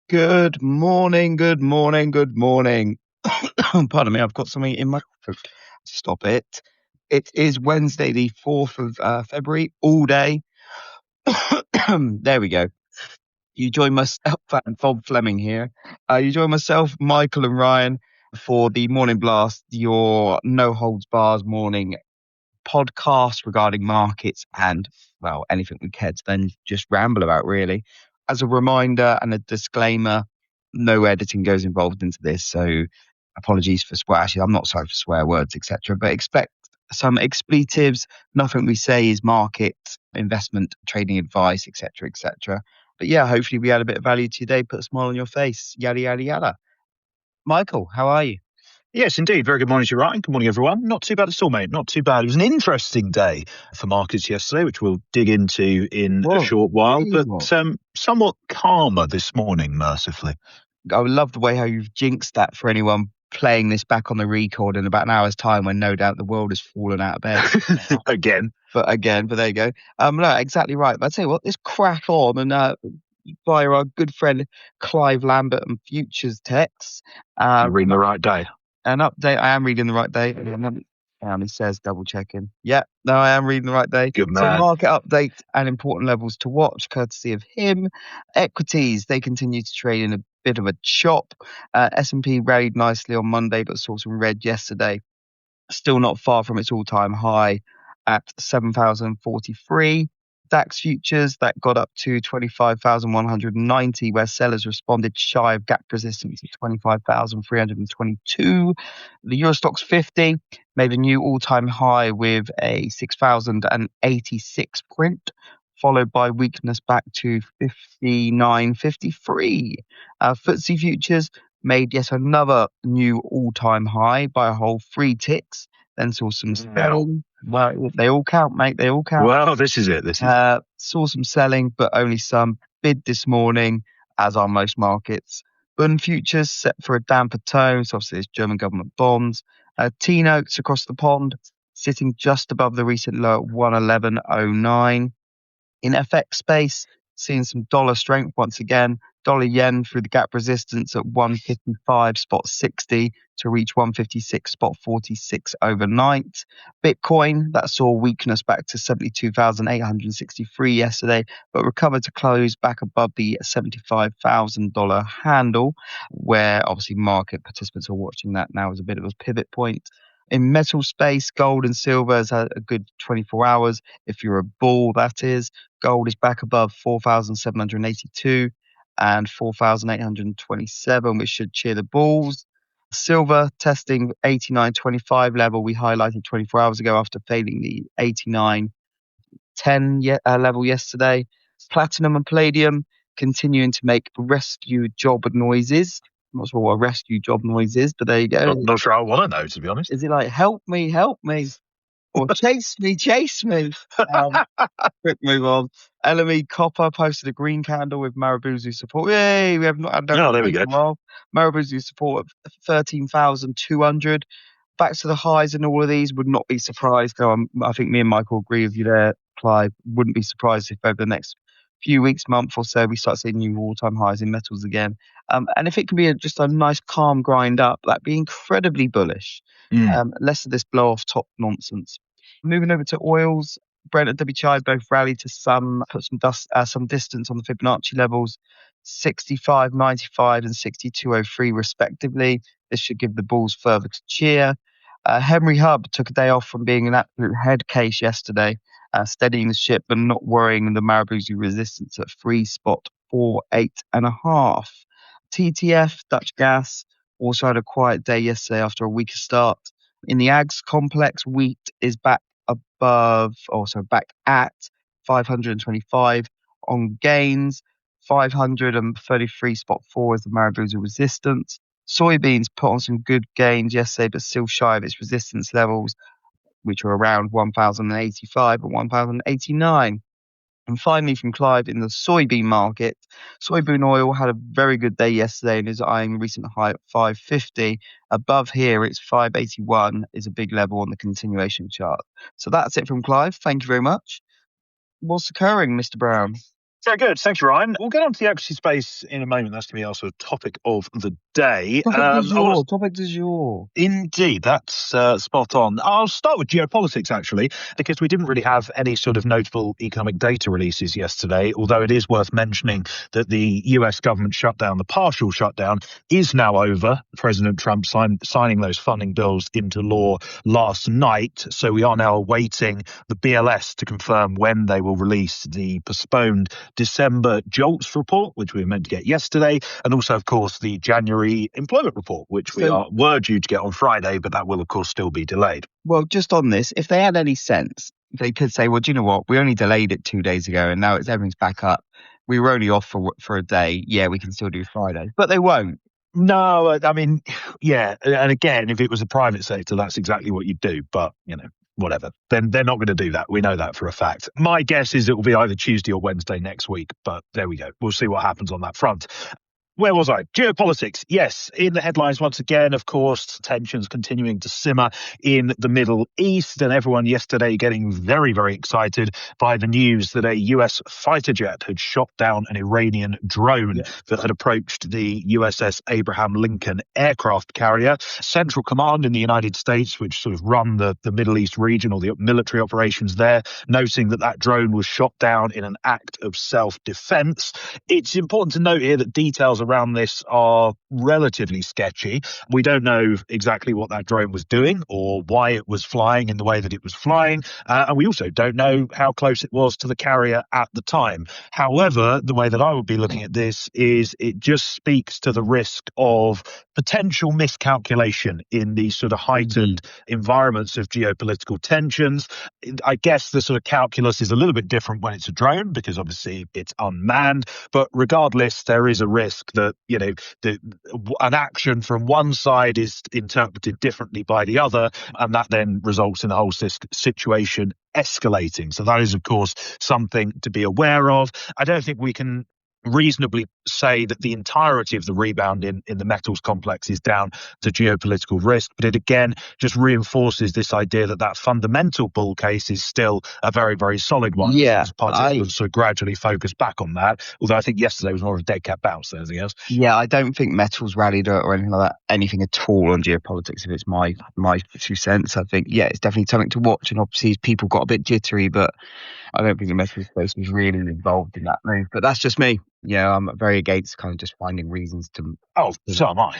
Good morning, good morning, good morning. Pardon me, I've got something in my throat. Stop it. It is Wednesday, the 4th of February, all day. There we go. You join myself and Bob Fleming here. You join myself, Michael and Ryan for the Morning Blast, your no holds bars morning podcast regarding markets and, well, anything we care to then just ramble about, really. As a reminder and a disclaimer, no editing goes involved into this, so apologies for swear. Actually, I'm not sorry for swear words, etc. But expect some expletives. Nothing we say is market, investment, trading advice, etc., etc. But yeah, hopefully we add a bit of value to your day, put a smile on your face, yada yada yada. Michael, how are you? Yes, indeed. Very good morning to you, Ryan. Good morning, everyone. Not too bad at all, mate. Not too bad. It was an interesting day for markets yesterday, which we'll dig into in a short while, but somewhat calmer this morning, mercifully. I love the way how you've jinxed that for anyone playing this back on the record in about an hour's time when no doubt the world has fallen out of bed. Again. But there you go. No, exactly right. But I tell you what, let's crack on and via our good friend Clive Lambert and Futures Techs. You're reading the right day. An update. I am reading the right day. He says double checking. Yeah, no, I am reading the right day. Good man. So market update and important levels to watch, courtesy of him. Equities, they continue to trade in a bit of a chop. S&P rallied nicely on Monday, but saw some red yesterday. Still not far from its all-time high at 7,043. DAX futures that got up to 25,190, where sellers responded shy of gap resistance at 25,322. The Eurostoxx 50 made a new all-time high with a 6,086 print, followed by weakness back to 59.53. FTSE futures made yet another new all-time high by a whole 3 ticks. Then saw some selling. Well, they all count, mate. They all count. Well, this is it. Saw some selling, but only some. Bid this morning, as are most markets. Bund futures set for a damper tone. So obviously, it's German government bonds. T-notes across the pond, sitting just above the recent low at 111.09. In FX space, seeing some dollar strength once again. Dollar yen through the gap resistance at 155.60 to reach 156.46 overnight. Bitcoin, that saw weakness back to 72,863 yesterday, but recovered to close back above the $75,000 handle, where obviously market participants are watching that now as a bit of a pivot point. In metal space, gold and silver has had a good 24 hours. If you're a bull, that is. Gold is back above 4,782 and 4,827, which should cheer the bulls. Silver testing 89.25 level we highlighted 24 hours ago after failing the 89.10 level yesterday. Platinum and palladium continuing to make rescue job noises. I'm not sure what a rescue job noise is, but there you go. Not sure I want to know, to be honest. Is it like, help me, or chase me? Quick move on. LME Copper posted a green candle with Marubuzu support. Yay, we have not had there we go. Marubuzu support at 13,200. Back to the highs in all of these, would not be surprised. I think me and Michael agree with you there, Clive. Wouldn't be surprised if over the next few weeks, month or so, we start seeing new all-time highs in metals again. And if it can be just a nice calm grind up, that'd be incredibly bullish. Less of this blow off top nonsense. Moving over to oils, Brent and WTI both rallied to put some distance on the Fibonacci levels, 65.95 and 62.03 respectively. This should give the bulls further to cheer. Henry Hub took a day off from being an absolute head case yesterday, steadying the ship but not worrying the Marubuzu resistance at 3.48.5. TTF, Dutch gas, also had a quiet day yesterday after a weaker start. In the ags complex, wheat is back at 525 on gains. 533.4 is the Marubuzu resistance. Soybeans put on some good gains yesterday, but still shy of its resistance levels, which are around 1,085 and 1,089. And finally, from Clive, in the soybean market, soybean oil had a very good day yesterday and is eyeing a recent high at 550. Above here, it's 581, is a big level on the continuation chart. So that's it from Clive. Thank you very much. What's occurring, Mr. Brown? Very good. Thank you, Ryan. We'll get on to the equity space in a moment. That's going to be our sort of topic of the day. Topic du jour. Indeed, that's spot on. I'll start with geopolitics, actually, because we didn't really have any sort of notable economic data releases yesterday, although it is worth mentioning that the US government shutdown, the partial shutdown, is now over. President Trump signing those funding bills into law last night. So we are now awaiting the BLS to confirm when they will release the postponed December JOLTS report, which we were meant to get yesterday, and also, of course, the January employment report, which were due to get on Friday, but that will, of course, still be delayed. Well, just on this, if they had any sense, they could say, well, do you know what? We only delayed it 2 days ago, and now everything's back up. We were only off for a day. Yeah, we can still do Friday, but they won't. No, I mean, yeah. And again, if it was a private sector, that's exactly what you'd do. But, whatever. Then they're not going to do that. We know that for a fact. My guess is it will be either Tuesday or Wednesday next week. But there we go. We'll see what happens on that front. Where was I? Geopolitics. Yes, in the headlines once again, of course, tensions continuing to simmer in the Middle East, and everyone yesterday getting very, very excited by the news that a US fighter jet had shot down an Iranian drone that had approached the USS Abraham Lincoln aircraft carrier. Central Command in the United States, which sort of run the Middle East region or the military operations there, noting that drone was shot down in an act of self-defense. It's important to note here that details around this are relatively sketchy. We don't know exactly what that drone was doing or why it was flying in the way that it was flying. And we also don't know how close it was to the carrier at the time. However, the way that I would be looking at this is it just speaks to the risk of potential miscalculation in these sort of heightened environments of geopolitical tensions. I guess the sort of calculus is a little bit different when it's a drone because obviously it's unmanned. But regardless, there is a risk that, an action from one side is interpreted differently by the other, and that then results in the whole situation escalating. So that is, of course, something to be aware of. I don't think we can reasonably say that the entirety of the rebound in the metals complex is down to geopolitical risk, but it again just reinforces this idea that fundamental bull case is still a very, very solid one. Yeah, participants sort of gradually focus back on that, although I think yesterday was more of a dead cat bounce than anything else. Yeah, I don't think metals rallied or anything like that, anything at all on geopolitics, if it's my 2 cents. I think, it's definitely something to watch, and obviously people got a bit jittery, but I don't think the metals space was really involved in that move. But that's just me. Yeah, I'm very against kind of just finding reasons to. Oh, so am I,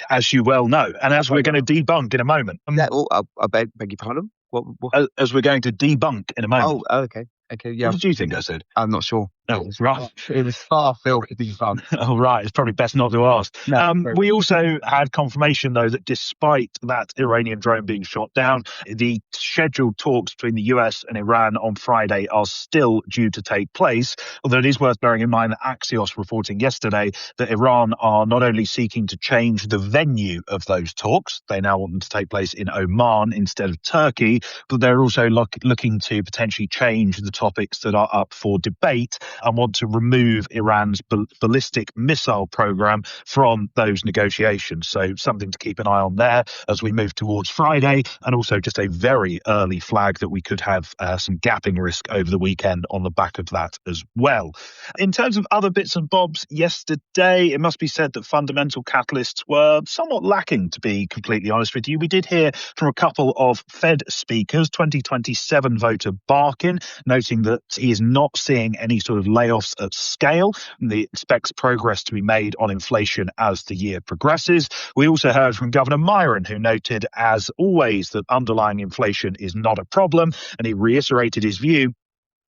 as you well know, and as we're going to debunk in a moment. I beg your pardon. What? As we're going to debunk in a moment. Oh, okay. Yeah. What did you think I said? I'm not sure. Oh, right. It was far filthy to be fun. Oh, right. It's probably best not to ask. No, we also had confirmation, though, that despite that Iranian drone being shot down, the scheduled talks between the US and Iran on Friday are still due to take place. Although it is worth bearing in mind that Axios reporting yesterday that Iran are not only seeking to change the venue of those talks, they now want them to take place in Oman instead of Turkey, but they're also looking to potentially change the topics that are up for debate and want to remove Iran's ballistic missile program from those negotiations. So something to keep an eye on there as we move towards Friday, and also just a very early flag that we could have some gapping risk over the weekend on the back of that as well. In terms of other bits and bobs yesterday, it must be said that fundamental catalysts were somewhat lacking, to be completely honest with you. We did hear from a couple of Fed speakers, 2027 voter Barkin, noting that he is not seeing any sort of layoffs at scale, and he expects progress to be made on inflation as the year progresses. We also heard from Governor Myron, who noted, as always, that underlying inflation is not a problem, and he reiterated his view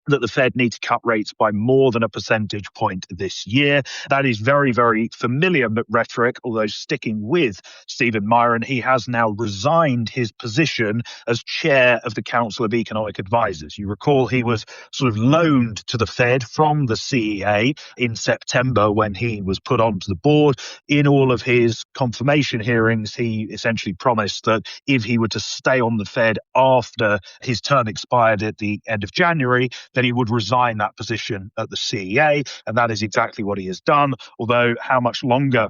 that the Fed need to cut rates by more than a percentage point this year. That is very, very familiar rhetoric, although sticking with Stephen Myron, he has now resigned his position as chair of the Council of Economic Advisors. You recall he was sort of loaned to the Fed from the CEA in September when he was put onto the board. In all of his confirmation hearings, he essentially promised that if he were to stay on the Fed after his term expired at the end of January, then he would resign that position at the CEA, and that is exactly what he has done. Although how much longer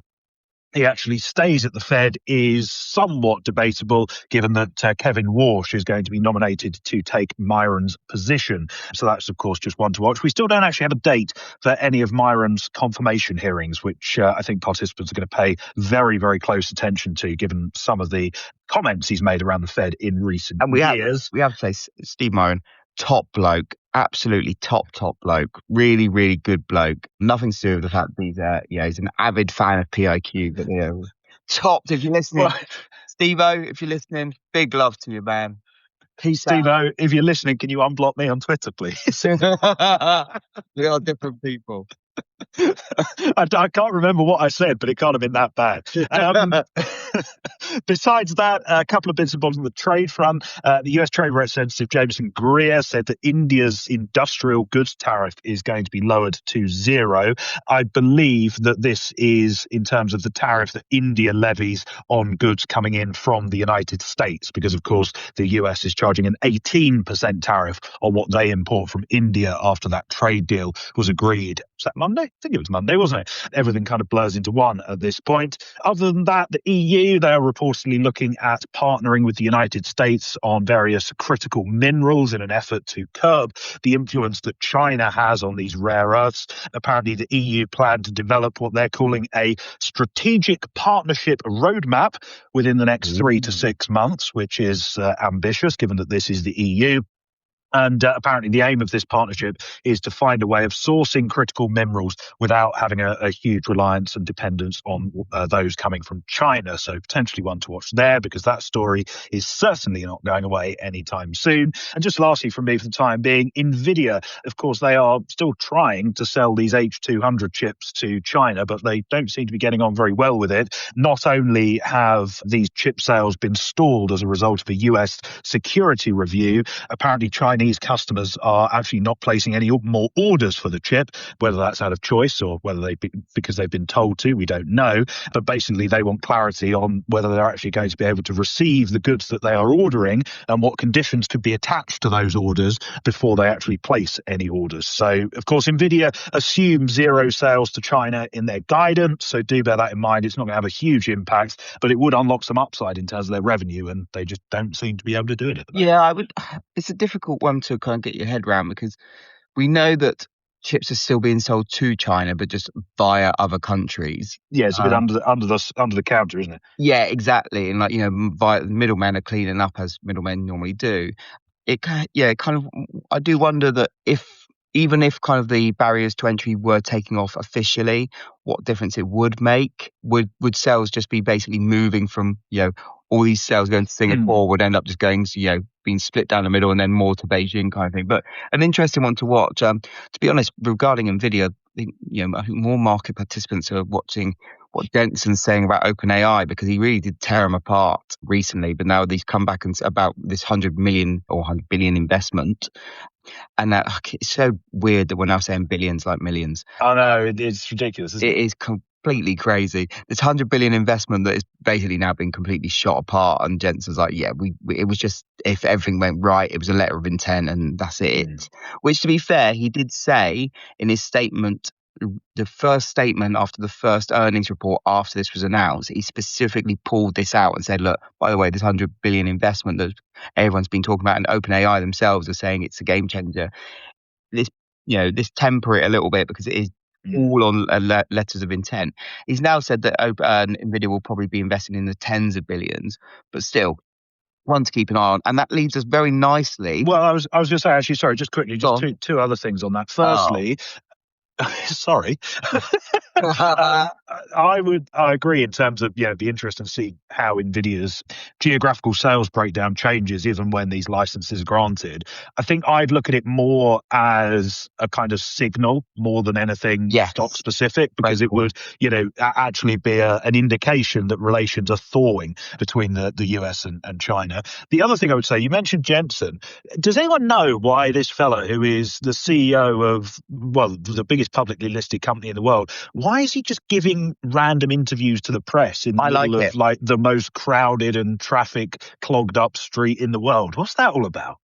he actually stays at the Fed is somewhat debatable, given that Kevin Warsh is going to be nominated to take Myron's position. So that's, of course, just one to watch. We still don't actually have a date for any of Myron's confirmation hearings, which I think participants are going to pay very, very close attention to, given some of the comments he's made around the Fed in recent years. We have to say, Steve Myron, top bloke, absolutely top bloke, really, really good bloke. Nothing to do with the fact that he's an avid fan of PIQ, but topped. If you're listening, Steve-O, if you're listening, big love to you, man. Peace out. Steve-O, if you're listening, can you unblock me on Twitter, please? We are different people. I can't remember what I said, but it can't have been that bad. Besides that, a couple of bits and bobs on the trade front. The US Trade Representative Jameson Greer said that India's industrial goods tariff is going to be lowered to 0. I believe that this is in terms of the tariff that India levies on goods coming in from the United States, because, of course, the US is charging an 18% tariff on what they import from India after that trade deal was agreed. Was that Monday? I think it was Monday, wasn't it? Everything kind of blurs into one at this point. Other than that, the EU, they are reportedly looking at partnering with the United States on various critical minerals in an effort to curb the influence that China has on these rare earths. Apparently, the EU plan to develop what they're calling a strategic partnership roadmap within the next 3 to 6 months, which is ambitious, given that this is the EU. And apparently the aim of this partnership is to find a way of sourcing critical minerals without having a huge reliance and dependence on those coming from China. So potentially one to watch there, because that story is certainly not going away anytime soon. And just lastly from me for the time being, NVIDIA, of course, they are still trying to sell these H200 chips to China, but they don't seem to be getting on very well with it. Not only have these chip sales been stalled as a result of a US security review, apparently Chinese customers are actually not placing any more orders for the chip, whether that's out of choice or whether because they've been told to, we don't know. But basically they want clarity on whether they're actually going to be able to receive the goods that they are ordering and what conditions could be attached to those orders before they actually place any orders. So, of course, NVIDIA assumes 0 sales to China in their guidance, so do bear that in mind. It's not going to have a huge impact, but it would unlock some upside in terms of their revenue, and they just don't seem to be able to do it at the moment. Yeah, it's a difficult one to kind of get your head around, because we know that chips are still being sold to China, but just via other countries. Yeah, it's a bit under the counter, isn't it? Yeah, exactly. And via middlemen are cleaning up as middlemen normally do. I do wonder that even if kind of the barriers to entry were taking off officially, what difference it would make. Would sales just be basically moving from, all these sales going to Singapore would end up just going, being split down the middle and then more to Beijing kind of thing. But an interesting one to watch. To be honest, regarding NVIDIA, I think more market participants are watching what Jensen's saying about OpenAI, because he really did tear them apart recently. But now these come back and about this 100 million or 100 billion investment. And it's so weird that we're now saying billions like millions. I know, it's ridiculous. It is completely crazy. This 100 billion investment that is basically now been completely shot apart. And Jensen's like, it was just, if everything went right, it was a letter of intent and that's it. Which, to be fair, he did say in his statement, the first statement after the first earnings report after this was announced, he specifically pulled this out and said, look, by the way, this 100 billion investment that everyone's been talking about, and OpenAI themselves are saying it's a game changer. This temper it a little bit, because it is all on letters of intent. He's now said that NVIDIA will probably be investing in the tens of billions, but still one to keep an eye on. And that leads us very nicely. Well, I was going to say, actually, sorry, just quickly, just two other things on that. Firstly, sorry. I agree in terms of, be interesting to see how NVIDIA's geographical sales breakdown changes even when these licenses are granted. I think I'd look at it more as a kind of signal more than anything stock specific, because it would, actually be an indication that relations are thawing between the US and China. The other thing I would say, you mentioned Jensen. Does anyone know why this fellow, who is the CEO of, the biggest publicly listed company in the world, why is he just giving random interviews to the press in the middle of the most crowded and traffic clogged up street in the world? What's that all about?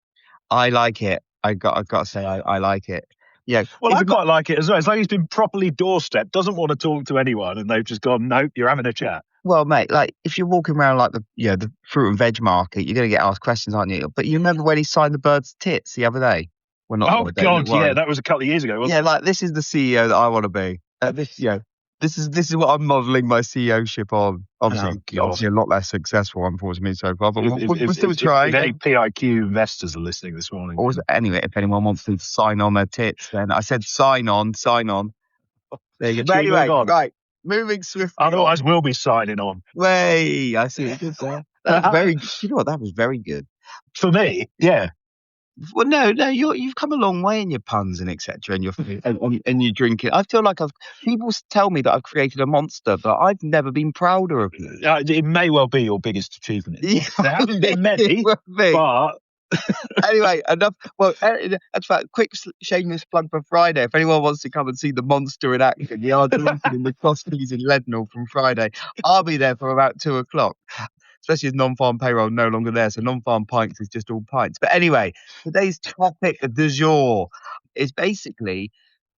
I like it. I got to say, I like it. Yeah. Well, I quite like it as well. It's like he's been properly doorstepped, doesn't want to talk to anyone, and they've just gone, nope, you're having a chat. Well, mate, like if you're walking around like the fruit and veg market, you're going to get asked questions, aren't you? But you remember when he signed the Birds tits the other day? Well, not the other day, God, yeah, that was a couple of years ago, wasn't it? Yeah, like this is the CEO that I want to be. This is what I'm modelling my CEO-ship on. Obviously a lot less successful, unfortunately, so far. But we're still trying. If any PIQ investors are listening this morning. Anyway, if anyone wants to sign on their tits, then I said sign on. There you go. But anyway, right, moving swiftly. Otherwise, we'll be signing on. Way, I see what you did there. That was very. You know what? That was very good for me. Yeah. Well, no, you've come a long way in your puns and etc. and your and you drinking. I feel like people tell me that I've created a monster, but I've never been prouder of you. It may well be your biggest achievement. Yeah, there haven't been many, but anyway, enough. Well, in fact, quick shameless plug for Friday. If anyone wants to come and see the monster in action, the Argentine in the Croskeys in Leadenhall from Friday, I'll be there for about 2:00. Especially as non-farm payroll no longer there, so non-farm pints is just all pints. But anyway, today's topic du jour is basically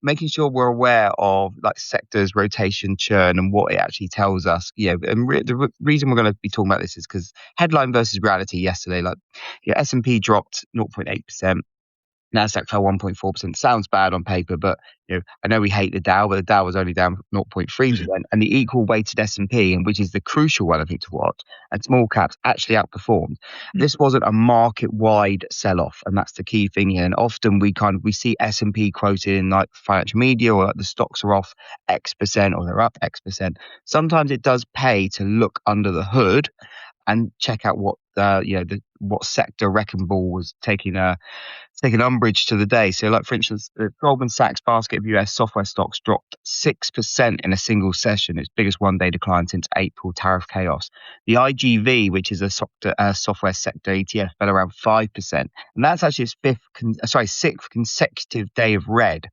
making sure we're aware of like sectors, rotation, churn, and what it actually tells us. And the reason we're going to be talking about this is because headline versus reality yesterday, like S&P dropped 0.8%. Nasdaq fell 1.4%. Sounds bad on paper, but I know we hate the Dow, but the Dow was only down 0.3%. And the equal weighted S&P, which is the crucial one I think to watch, and small caps actually outperformed. This wasn't a market-wide sell-off, and that's the key thing here. And often we see S&P quoted in like financial media, or like the stocks are off X% or they're up X%. Sometimes it does pay to look under the hood and check out what what sector Wrecking Ball was taking umbrage to the day. So, like for instance, the Goldman Sachs basket of US software stocks dropped 6% in a single session, its biggest one-day decline since April tariff chaos. The IGV, which is a software sector ETF, fell around 5%, and that's actually its sixth consecutive day of red,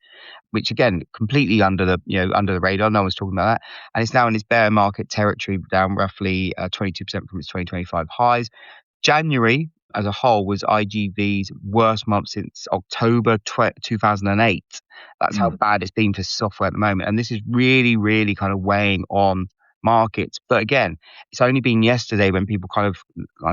which again completely under the radar. No one's talking about that, and it's now in its bear market territory, down roughly 22% from its 2025 highs. January as a whole was IGV's worst month since October 2008. That's how bad it's been for software at the moment, and this is really, really kind of weighing on markets. But again, it's only been yesterday when people kind of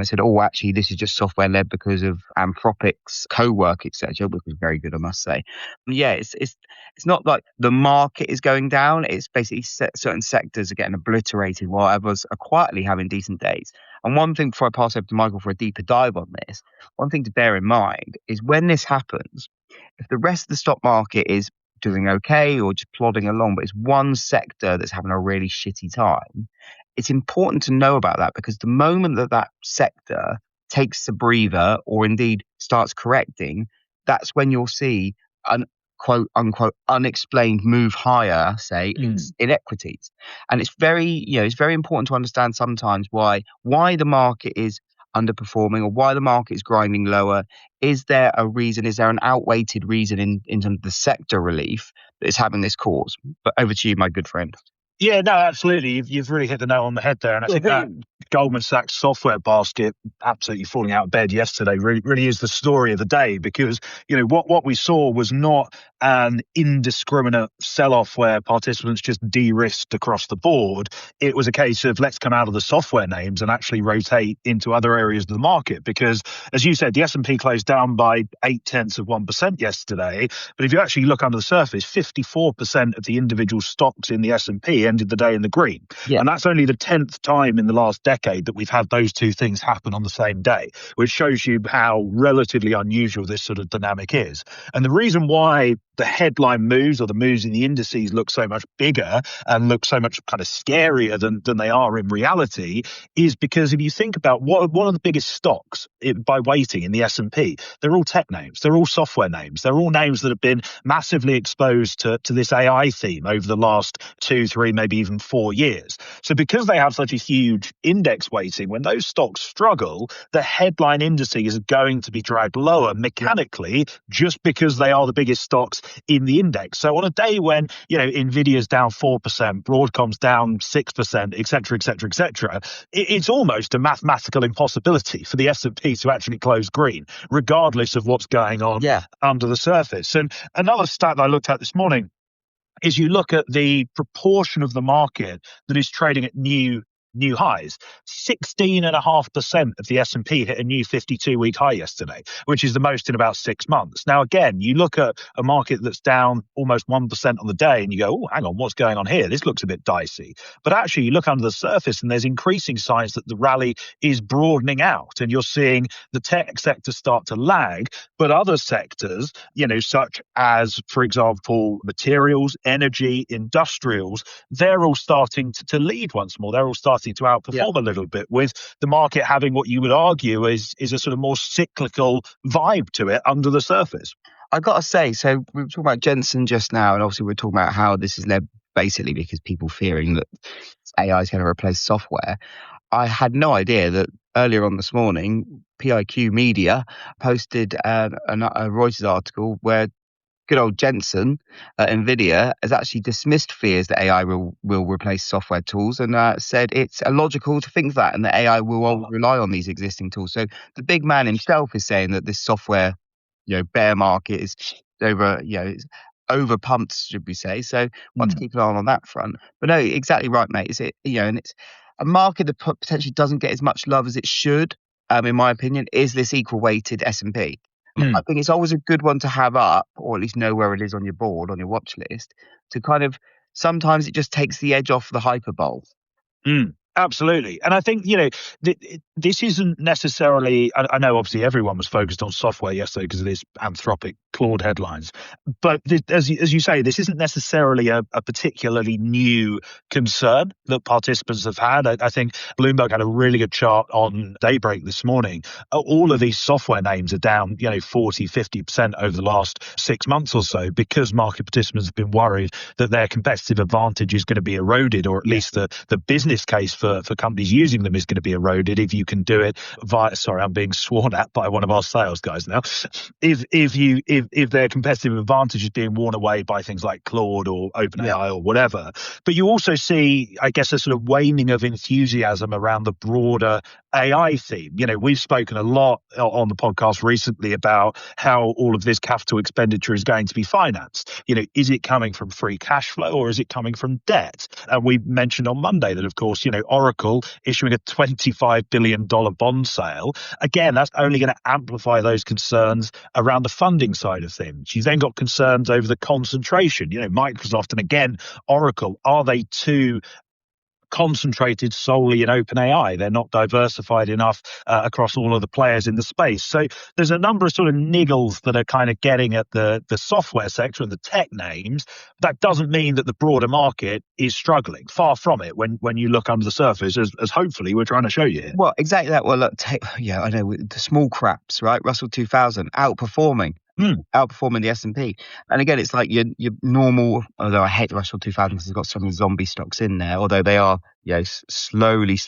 said, oh, actually this is just software led because of Anthropic's co-work, etc., which was very good, I must say. But yeah, it's not like the market is going down. It's basically certain sectors are getting obliterated while others are quietly having decent days. And one thing, before I pass over to Michael for a deeper dive on this, one thing to bear in mind is when this happens, if the rest of the stock market is doing okay or just plodding along, but it's one sector that's having a really shitty time, it's important to know about that, because the moment that sector takes a breather or indeed starts correcting, that's when you'll see an quote unquote unexplained move higher, say in equities. And it's very important to understand sometimes why the market is underperforming or why the market is grinding lower. Is there a reason? Is there an outweighted reason in terms of the sector relief that is having this cause? But over to you, my good friend. Yeah, no, absolutely. You've really hit the nail on the head there. And I think that Goldman Sachs software basket absolutely falling out of bed yesterday really is the story of the day, because, what we saw was not an indiscriminate sell-off where participants just de-risked across the board. It was a case of let's come out of the software names and actually rotate into other areas of the market, because, as you said, the S&P closed down by 0.8% yesterday. But if you actually look under the surface, 54% of the individual stocks in the S&P ended the day in the green. Yeah. And that's only the 10th time in the last decade that we've had those two things happen on the same day, which shows you how relatively unusual this sort of dynamic is. And the reason why the headline moves or the moves in the indices look so much bigger and look so much kind of scarier than they are in reality is because if you think about one of the biggest stocks by weighting in the S&P, they're all tech names, they're all software names, they're all names that have been massively exposed to this AI theme over the last 2, 3, maybe even 4 years. So because they have such a huge index weighting, when those stocks struggle, the headline indices is going to be dragged lower mechanically just because they are the biggest stocks in the index. So on a day when, Nvidia's down 4%, Broadcom's down 6%, et cetera, et cetera, et cetera, it's almost a mathematical impossibility for the S&P to actually close green, regardless of what's going on under the surface. And another stat that I looked at this morning is you look at the proportion of the market that is trading at new highs. 16.5% of the S&P hit a new 52-week high yesterday, which is the most in about 6 months. Now, again, you look at a market that's down almost 1% on the day and you go, oh, hang on, what's going on here? This looks a bit dicey. But actually, you look under the surface and there's increasing signs that the rally is broadening out, and you're seeing the tech sector start to lag, but other sectors, such as, for example, materials, energy, industrials, they're all starting to lead once more. They're all starting to outperform a little bit, with the market having what you would argue is a sort of more cyclical vibe to it under the surface. I got to say, so we were talking about Jensen just now, and obviously we're talking about how this is led basically because people fearing that AI is going to replace software. I had no idea that earlier on this morning, PIQ Media posted a Reuters article where good old Jensen at NVIDIA has actually dismissed fears that AI will replace software tools, and said it's illogical to think that, and that AI will always rely on these existing tools. So the big man himself is saying that this software, bear market is it's over pumped, should we say? So want to keep an eye on that front. But no, exactly right, mate. Is it and it's a market that potentially doesn't get as much love as it should. In my opinion, is this equal weighted S&P. I think it's always a good one to have up, or at least know where it is on your board, on your watch list, to kind of, sometimes it just takes the edge off the hyperbole. Absolutely. And I think, this isn't necessarily, I know obviously everyone was focused on software yesterday because of this Anthropic Claude headlines. But as you say, this isn't necessarily a particularly new concern that participants have had. I think Bloomberg had a really good chart on Daybreak this morning. All of these software names are down, 40, 50% over the last 6 months or so, because market participants have been worried that their competitive advantage is going to be eroded, or at least the business case for companies using them is going to be eroded if you can do it via, sorry, I'm being sworn at by one of our sales guys now. If their competitive advantage is being worn away by things like Claude or OpenAI or whatever. But you also see, I guess, a sort of waning of enthusiasm around the broader AI theme. We've spoken a lot on the podcast recently about how all of this capital expenditure is going to be financed. Is it coming from free cash flow or is it coming from debt? And we mentioned on Monday that, of course, Oracle issuing a $25 billion bond sale. Again, that's only going to amplify those concerns around the funding side of things. You've then got concerns over the concentration. Microsoft and again, Oracle, are they too concentrated solely in OpenAI? They're not diversified enough across all of the players in the space. So there's a number of sort of niggles that are kind of getting at the software sector and the tech names. That doesn't mean that the broader market is struggling. Far from it when you look under the surface, as hopefully we're trying to show you here. Well, exactly that. Well, look, I know the small craps, right? Russell 2000 outperforming the S&P. And again, it's like your normal, although I hate the Russell 2000 because it's got some zombie stocks in there, although they are slowly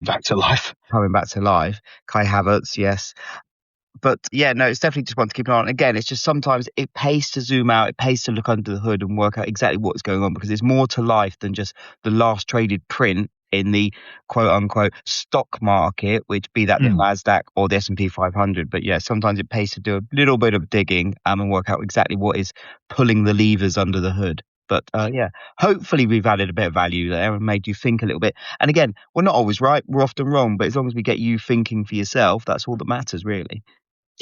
back to life, coming back to life. Kai Havertz, yes. But yeah, no, it's definitely just one to keep an eye on. Again, it's just sometimes it pays to zoom out, it pays to look under the hood and work out exactly what's going on, because there's more to life than just the last traded print in the quote unquote stock market, which be that the NASDAQ or the S&P 500. But yeah, sometimes it pays to do a little bit of digging and work out exactly what is pulling the levers under the hood. But hopefully we've added a bit of value there and made you think a little bit. And again, we're not always right, we're often wrong, but as long as we get you thinking for yourself, that's all that matters, really.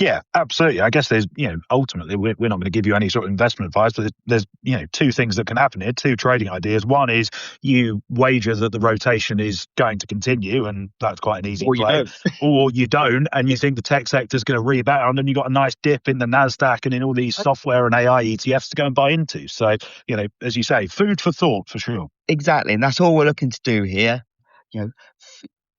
Yeah, absolutely. I guess there's, ultimately we're not going to give you any sort of investment advice, but there's, two things that can happen here, two trading ideas. One is you wager that the rotation is going to continue, and that's quite an easy play. Or you don't, and you think the tech sector is going to rebound, and you've got a nice dip in the NASDAQ and in all these software and AI ETFs to go and buy into. So, as you say, food for thought for sure. Exactly. And that's all we're looking to do here.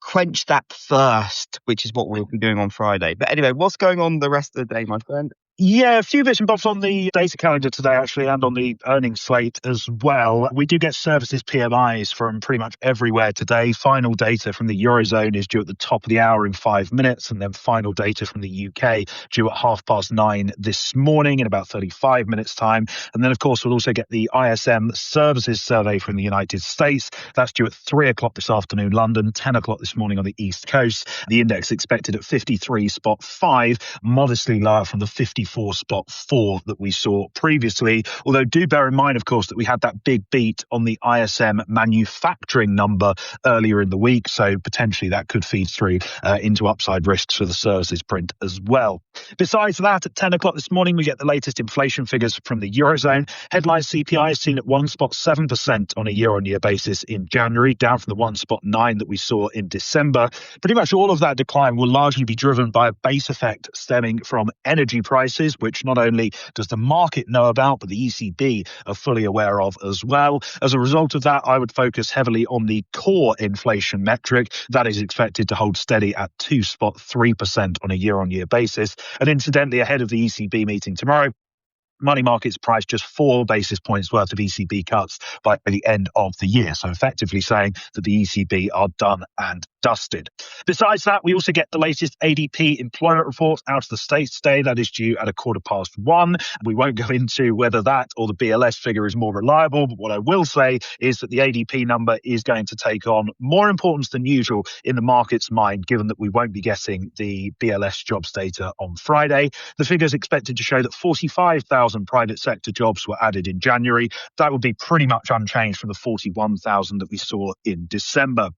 Quench that thirst, which is what we'll be doing on Friday. But anyway, what's going on the rest of the day, my friend? Yeah, a few bits and bobs on the data calendar today, actually, and on the earnings slate as well. We do get services PMIs from pretty much everywhere today. Final data from the Eurozone is due at the top of the hour in 5 minutes, and then final data from the UK due at 9:30 this morning in about 35 minutes' time. And then, of course, we'll also get the ISM services survey from the United States. That's due at 3 o'clock this afternoon, London, 10 o'clock this morning on the East Coast. The index expected at 53.5, modestly lower from the 54.4 that we saw previously. Although do bear in mind, of course, that we had that big beat on the ISM manufacturing number earlier in the week. So potentially that could feed through into upside risks for the services print as well. Besides that, at 10 o'clock this morning, we get the latest inflation figures from the Eurozone. Headline CPI is seen at 1.7% on a year-on-year basis in January, down from the 1.9 that we saw in December. Pretty much all of that decline will largely be driven by a base effect stemming from energy prices, which not only does the market know about, but the ECB are fully aware of as well. As a result of that, I would focus heavily on the core inflation metric. That is expected to hold steady at 2.3% on a year-on-year basis. And incidentally, ahead of the ECB meeting tomorrow, money markets price just 4 basis points worth of ECB cuts by the end of the year. So effectively saying that the ECB are done and dusted. Besides that, we also get the latest ADP employment report out of the States today. That is due at 1:15. We won't go into whether that or the BLS figure is more reliable, but what I will say is that the ADP number is going to take on more importance than usual in the market's mind, given that we won't be getting the BLS jobs data on Friday. The figure is expected to show that 45,000 private sector jobs were added in January. That would be pretty much unchanged from the 41,000 that we saw in December.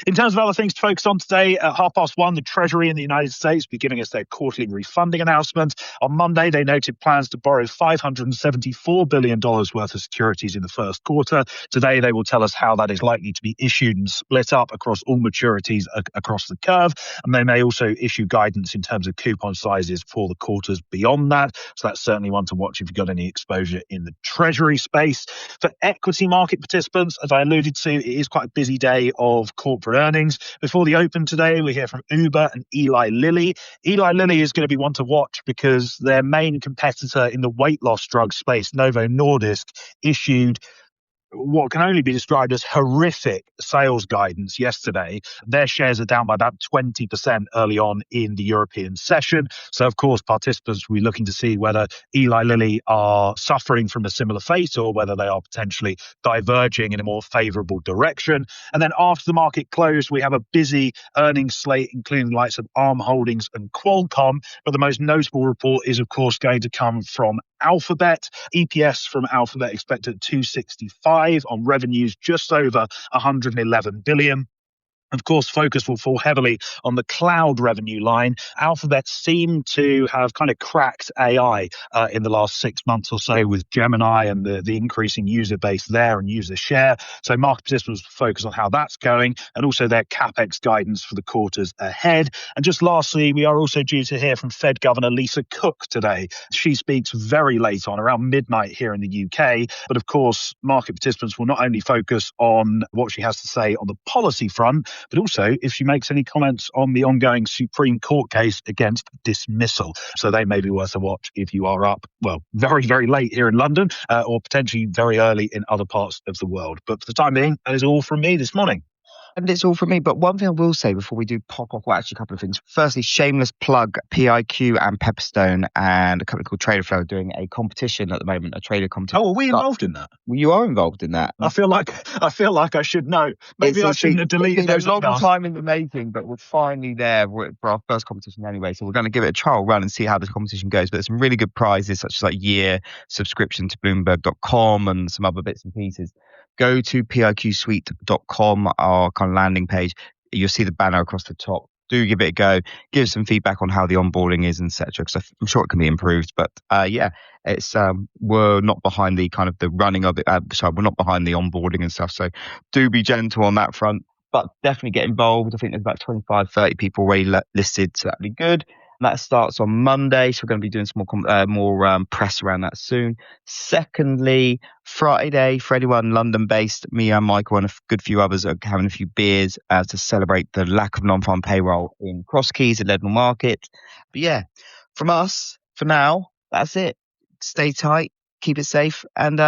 In terms of other things to focus on today, at 1:30, the Treasury in the United States will be giving us their quarterly refunding announcement. On Monday, they noted plans to borrow $574 billion worth of securities in the first quarter. Today, they will tell us how that is likely to be issued and split up across all maturities across the curve. And they may also issue guidance in terms of coupon sizes for the quarters beyond that. So that's certainly one to watch if you've got any exposure in the Treasury space. For equity market participants, as I alluded to, it is quite a busy day of corporate earnings. Before the open today, we hear from Uber and Eli Lilly. Eli Lilly is going to be one to watch because their main competitor in the weight loss drug space, Novo Nordisk, issued what can only be described as horrific sales guidance yesterday. Their shares are down by about 20% early on in the European session. So, of course, participants will be looking to see whether Eli Lilly are suffering from a similar fate or whether they are potentially diverging in a more favourable direction. And then after the market closed, we have a busy earnings slate, including the likes of ARM Holdings and Qualcomm. But the most notable report is, of course, going to come from Alphabet. EPS from Alphabet expected at 265 on revenues just over 111 billion. Of course, focus will fall heavily on the cloud revenue line. Alphabet seemed to have kind of cracked AI in the last 6 months or so with Gemini and the increasing user base there and user share. So market participants will focus on how that's going and also their CapEx guidance for the quarters ahead. And just lastly, we are also due to hear from Fed Governor Lisa Cook today. She speaks very late on, around midnight here in the UK. But of course, market participants will not only focus on what she has to say on the policy front, but also if she makes any comments on the ongoing Supreme Court case against dismissal. So they may be worth a watch if you are up, well, very, very late here in London or potentially very early in other parts of the world. But for the time being, that is all from me this morning. And it's all from me. But one thing I will say before we do pop off, well, actually a couple of things. Firstly, shameless plug, PIQ and Pepperstone and a company called Traderflow are doing a competition at the moment, a trader competition. Oh, are we involved in that? Well, you are involved in that. I feel like I should know. Maybe I shouldn't have deleted those. It's been a long time in the making, but we're finally there for our first competition anyway. So we're going to give it a trial run and see how the competition goes. But there's some really good prizes, such as like year subscription to Bloomberg.com and some other bits and pieces. Go to piqsuite.com, our kind of landing page. You'll see the banner across the top. Do give it a go. Give some feedback on how the onboarding is, etc. Because I'm sure it can be improved. But yeah, it's we're not behind the kind of the running of it. We're not behind the onboarding and stuff. So do be gentle on that front. But definitely get involved. I think there's about 25, 30 people already listed, so that'd be good. And that starts on Monday, so we're going to be doing some more press around that soon. Secondly, Friday, for anyone London-based, me and Michael and a good few others are having a few beers to celebrate the lack of non-farm payroll in Cross Keys at Leadenhall Market. But yeah, from us, for now, that's it. Stay tight, keep it safe, and